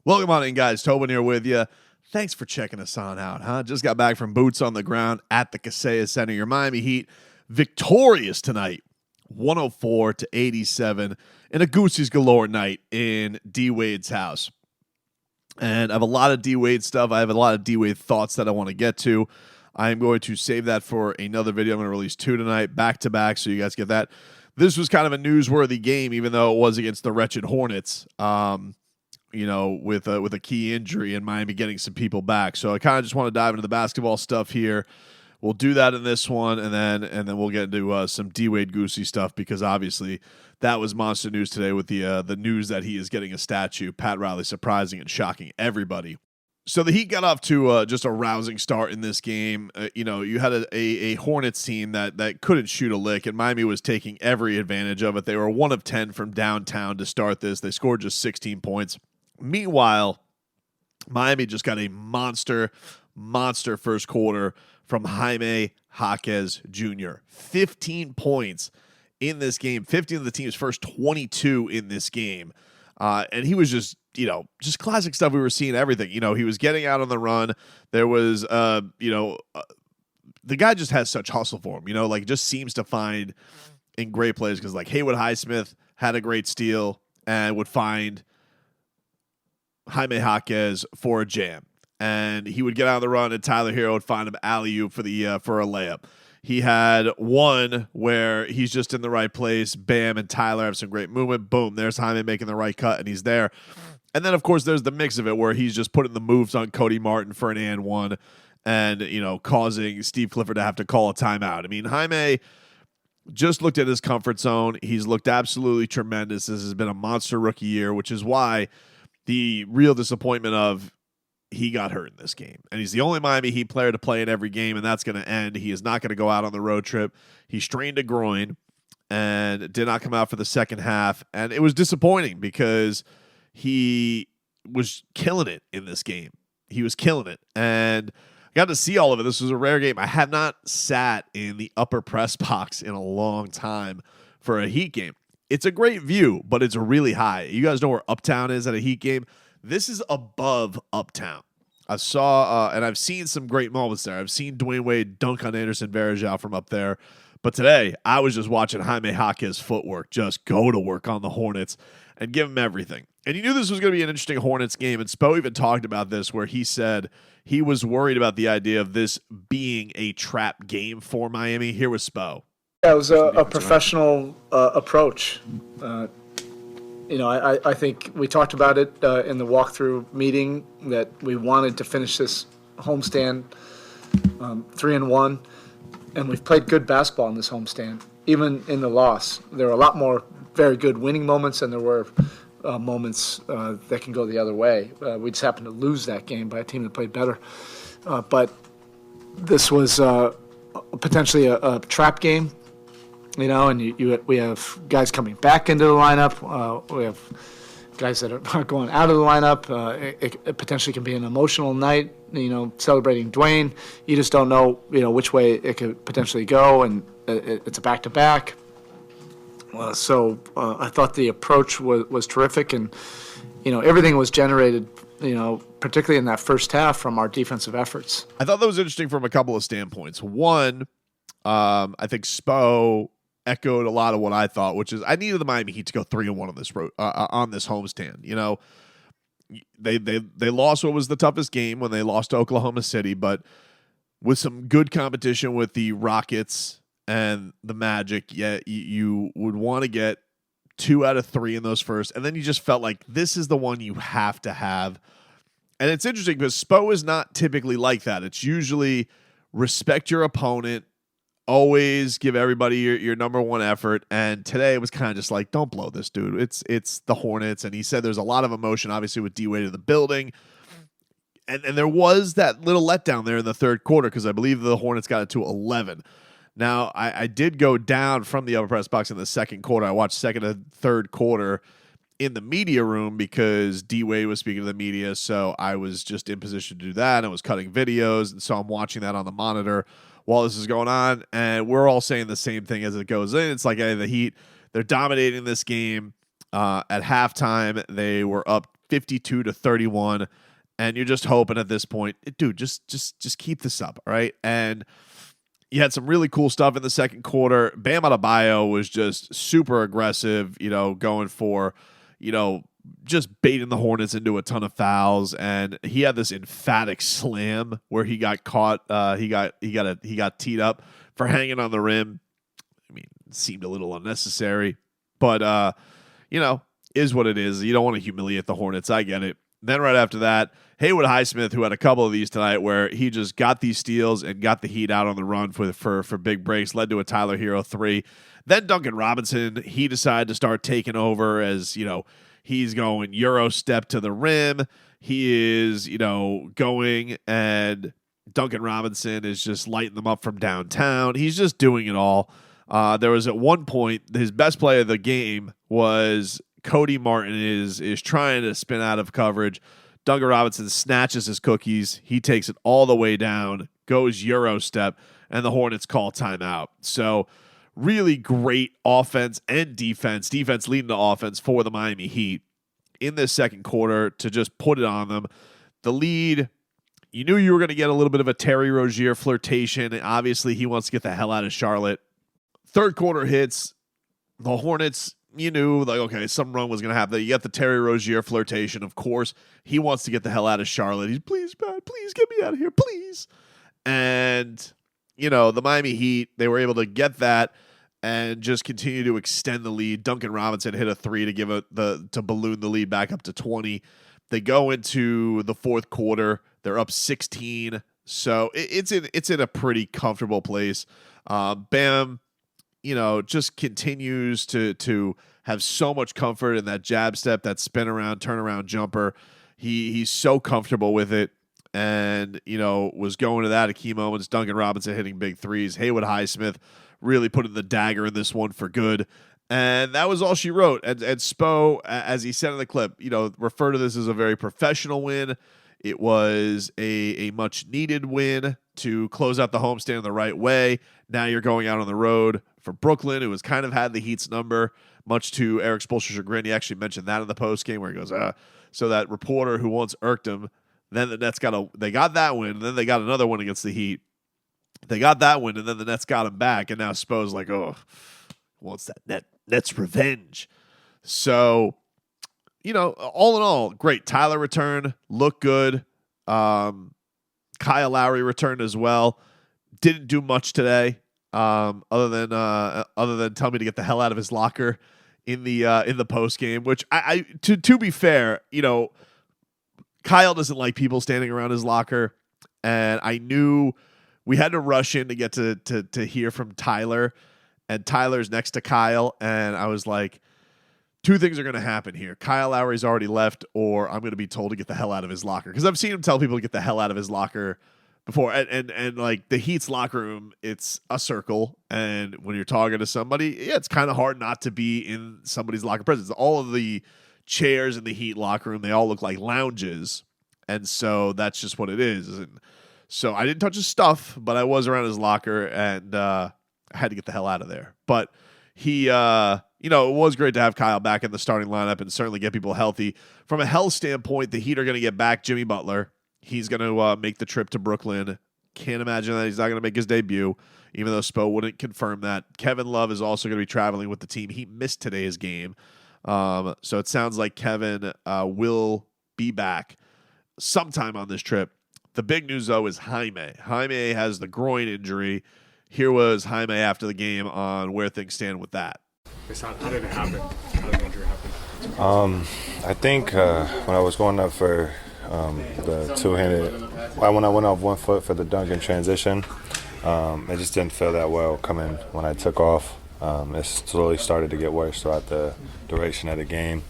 Welcome on in, guys. Tobin here with you. Thanks for checking us on out, huh? Just got back from boots on the ground at the Kaseya Center. Your Miami Heat victorious tonight, 104-87 in a Goosey's galore night in D Wade's house. And I have a lot of D Wade stuff. I have a lot of D Wade thoughts that I want to get to. I am going to save that for another video. I'm going to release two tonight, back to back, so you guys get that. This was kind of a newsworthy game, even though it was against the wretched Hornets. With a key injury and Miami getting some people back. So I kind of just want to dive into the basketball stuff here. We'll do that in this one, and then we'll get into some D-Wade Goosey stuff, because obviously that was monster news today with the news that he is getting a statue. Pat Riley surprising and shocking everybody. So the Heat got off to just a rousing start in this game. You had a Hornets team that couldn't shoot a lick, and Miami was taking every advantage of it. They were 1 of 10 from downtown to start this. They scored just 16 points. Meanwhile, Miami just got a monster first quarter from Jaime Jaquez Jr. 15 points in this game, 15 of the team's first 22 in this game. And he was just classic stuff. We were seeing everything. He was getting out on the run. There was, the guy just has such hustle for him, just seems to find in great plays, because Haywood Highsmith had a great steal and would find Jaime Jaquez for a jam, and he would get out of the run, and Tyler Hero would find him alley-oop for a layup. He had one where he's just in the right place, bam, and Tyler have some great movement, boom, there's Jaime making the right cut, and he's there. And then, of course, there's the mix of it where he's just putting the moves on Cody Martin for an and one, and causing Steve Clifford to have to call a timeout. I mean, Jaime just looked at his comfort zone. He's looked absolutely tremendous. This has been a monster rookie year, which is why the real disappointment of he got hurt in this game. And he's the only Miami Heat player to play in every game, and that's going to end. He is not going to go out on the road trip. He strained a groin and did not come out for the second half. And it was disappointing because he was killing it in this game. He was killing it. And I got to see all of it. This was a rare game. I have not sat in the upper press box in a long time for a Heat game. It's a great view, but it's really high. You guys know where Uptown is at a Heat game? This is above Uptown. I saw, and I've seen some great moments there. I've seen Dwayne Wade dunk on Anderson Varejao from up there. But today, I was just watching Jaime Jaquez's footwork just go to work on the Hornets and give them everything. And you knew this was going to be an interesting Hornets game. And Spo even talked about this, where he said he was worried about the idea of this being a trap game for Miami. Here was Spo. Yeah, it was a professional approach. I think we talked about it in the walkthrough meeting, that we wanted to finish this homestand 3-1, and we've played good basketball in this homestand. Even in the loss, there were a lot more very good winning moments than there were moments that can go the other way. We just happened to lose that game by a team that played better. But this was potentially a trap game. And we have guys coming back into the lineup. We have guys that are going out of the lineup. It potentially can be an emotional night, celebrating Dwayne. You just don't know, which way it could potentially go, and it's a back-to-back. So I thought the approach was terrific, and, everything was generated, particularly in that first half, from our defensive efforts. I thought that was interesting from a couple of standpoints. One, I think Spo echoed a lot of what I thought, which is I needed the Miami Heat to go 3-1 on this on this homestand. They lost what was the toughest game when they lost to Oklahoma City, but with some good competition with the Rockets and the Magic, you would want to get 2 out of 3 in those first, and then you just felt like this is the one you have to have. And it's interesting because Spo is not typically like that. It's usually respect your opponent, always give everybody your number one effort. And today it was kind of just like, don't blow this, dude. It's the Hornets. And he said there's a lot of emotion, obviously, with D-Wade in the building. And there was that little letdown there in the third quarter, because I believe the Hornets got it to 11. Now, I did go down from the upper press box in the second quarter. I watched second and third quarter in the media room because D-Wade was speaking to the media, so I was just in position to do that. I was cutting videos, and so I'm watching that on the monitor while this is going on, and we're all saying the same thing as it goes in. It's like, hey, the Heat, they're dominating this game. At halftime, they were up 52-31. And you're just hoping at this point, dude, just keep this up, all right? And you had some really cool stuff in the second quarter. Bam Adebayo was just super aggressive, going for, just baiting the Hornets into a ton of fouls. And he had this emphatic slam where he got caught. He got teed up for hanging on the rim. I mean, it seemed a little unnecessary, but is what it is. You don't want to humiliate the Hornets. I get it. Then right after that, Haywood Highsmith, who had a couple of these tonight where he just got these steals and got the Heat out on the run for big breaks, led to a Tyler Hero 3. Then Duncan Robinson, he decided to start taking over as, he's going Euro step to the rim. He is, going, and Duncan Robinson is just lighting them up from downtown. He's just doing it all. There was at one point, his best play of the game was Cody Martin is trying to spin out of coverage. Duncan Robinson snatches his cookies. He takes it all the way down, goes Euro step, and the Hornets call timeout. So really great offense and defense. Defense leading to offense for the Miami Heat in this second quarter to just put it on them. The lead, you knew you were going to get a little bit of a Terry Rozier flirtation. Obviously, he wants to get the hell out of Charlotte. Third quarter hits. The Hornets, you knew, okay, some run was going to happen. You got the Terry Rozier flirtation. Of course, he wants to get the hell out of Charlotte. He's, please, man, please get me out of here, please. And, the Miami Heat, they were able to get that and just continue to extend the lead. Duncan Robinson hit a 3 to give to balloon the lead back up to 20. They go into the fourth quarter. They're up 16. So it's in a pretty comfortable place. Bam, just continues to have so much comfort in that jab step, that spin around, turn around jumper. He's so comfortable with it, and was going to that at key moments. Duncan Robinson hitting big threes. Haywood Highsmith really putting the dagger in this one for good, and that was all she wrote. And Spo, as he said in the clip, refer to this as a very professional win. It was a much needed win to close out the homestand the right way. Now you're going out on the road for Brooklyn, who has kind of had the Heat's number, much to Eric Spoelstra's chagrin. He actually mentioned that in the post game where he goes, so that reporter who once irked him, then the Nets they got that win, and then they got another one against the Heat. They got that win, and then the Nets got him back, and now Spo's like, wants that Nets revenge. So, all in all, great. Tyler returned, looked good. Kyle Lowry returned as well. Didn't do much today, other than tell me to get the hell out of his locker in the post game. Which to be fair, Kyle doesn't like people standing around his locker, and I knew we had to rush in to get to hear from Tyler, and Tyler's next to Kyle, and I was like, two things are going to happen here. Kyle Lowry's already left, or I'm going to be told to get the hell out of his locker. Because I've seen him tell people to get the hell out of his locker before. And like the Heat's locker room, it's a circle. And when you're talking to somebody, it's kind of hard not to be in somebody's locker presence. All of the chairs in the Heat locker room, they all look like lounges. And so that's just what it is. And so I didn't touch his stuff, but I was around his locker, and I had to get the hell out of there. But he, it was great to have Kyle back in the starting lineup and certainly get people healthy. From a health standpoint, the Heat are going to get back Jimmy Butler. He's going to make the trip to Brooklyn. Can't imagine that he's not going to make his debut, even though Spo wouldn't confirm that. Kevin Love is also going to be traveling with the team. He missed today's game. So it sounds like Kevin will be back sometime on this trip. The big news, though, is Jaime. Jaime has the groin injury. Here was Jaime after the game on where things stand with that. How did it happen? How did the injury happen? I think when I was going up for the two-handed, when I went off 1 foot for the dunk and transition, it just didn't feel that well coming when I took off. It slowly started to get worse throughout the duration of the game.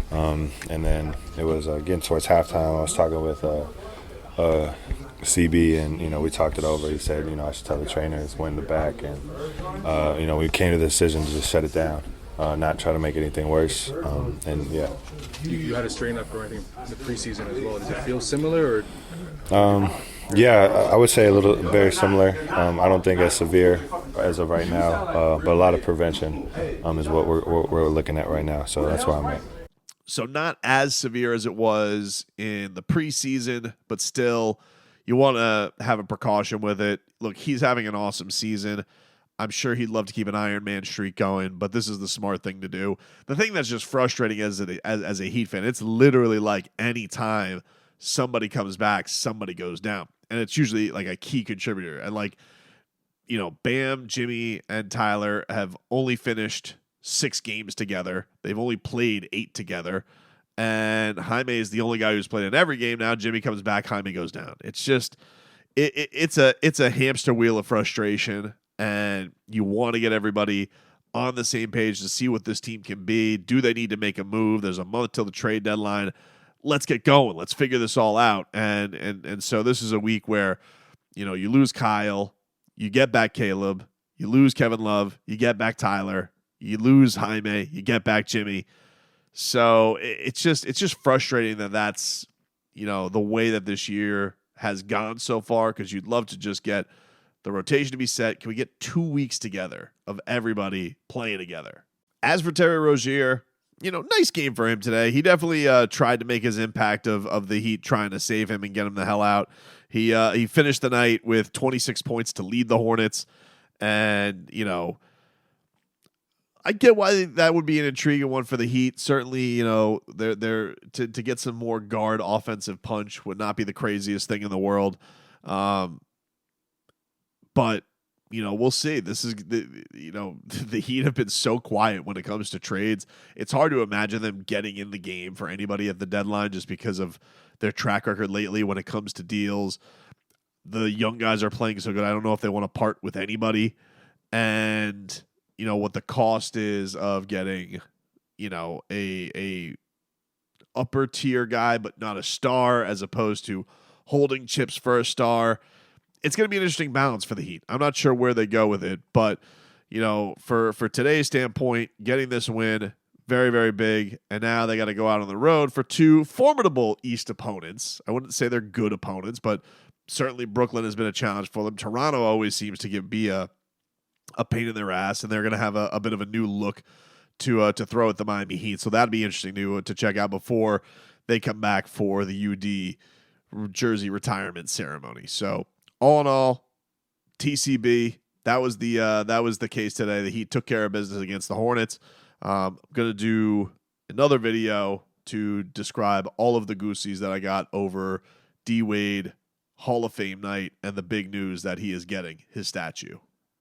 And then it was getting towards halftime. I was talking with CB, and we talked it over. He said, I should tell the trainers when to back, and we came to the decision to just shut it down, not try to make anything worse. You had a strain up or anything in the preseason as well. Does it feel similar, or? Yeah, I would say very similar. I don't think as severe as of right now, but a lot of prevention is what we're looking at right now. So that's why I'm at. So not as severe as it was in the preseason, but still, you want to have a precaution with it. Look, he's having an awesome season. I'm sure he'd love to keep an Iron Man streak going, but this is the smart thing to do. The thing that's just frustrating as a Heat fan, it's literally like any time somebody comes back, somebody goes down. And it's usually like a key contributor. And like, Bam, Jimmy, and Tyler have only finished 6 games together. They've only played 8 together. And Jaime is the only guy who's played in every game now. Jimmy comes back, Jaime goes down. It's just, it's a hamster wheel of frustration. And you want to get everybody on the same page to see what this team can be. Do they need to make a move? There's a month till the trade deadline. Let's get going. Let's figure this all out. And so this is a week where, you lose Kyle, you get back Caleb, you lose Kevin Love, you get back Tyler, you lose Jaime, you get back Jimmy. So it's just frustrating that's, the way that this year has gone so far, because you'd love to just get the rotation to be set. Can we get 2 weeks together of everybody playing together? As for Terry Rozier, nice game for him today. He definitely tried to make his impact of the Heat trying to save him and get him the hell out. He finished the night with 26 points to lead the Hornets. And, I get why that would be an intriguing one for the Heat. Certainly, they're to get some more guard offensive punch would not be the craziest thing in the world. But, we'll see. This is, the Heat have been so quiet when it comes to trades. It's hard to imagine them getting in the game for anybody at the deadline just because of their track record lately when it comes to deals. The young guys are playing so good. I don't know if they want to part with anybody. And, what the cost is of getting, a upper tier guy, but not a star, as opposed to holding chips for a star. It's going to be an interesting balance for the Heat. I'm not sure where they go with it, but, for today's standpoint, getting this win, very, very big. And now they got to go out on the road for 2 formidable East opponents. I wouldn't say they're good opponents, but certainly Brooklyn has been a challenge for them. Toronto always seems to be a pain in their ass, and they're going to have a bit of a new look to throw at the Miami Heat. So that'd be interesting to check out before they come back for the UD jersey retirement ceremony. So all in all, TCB, that was the case today. The Heat took care of business against the Hornets. I'm going to do another video to describe all of the goosies that I got over D. Wade Hall of Fame night and the big news that he is getting his statue.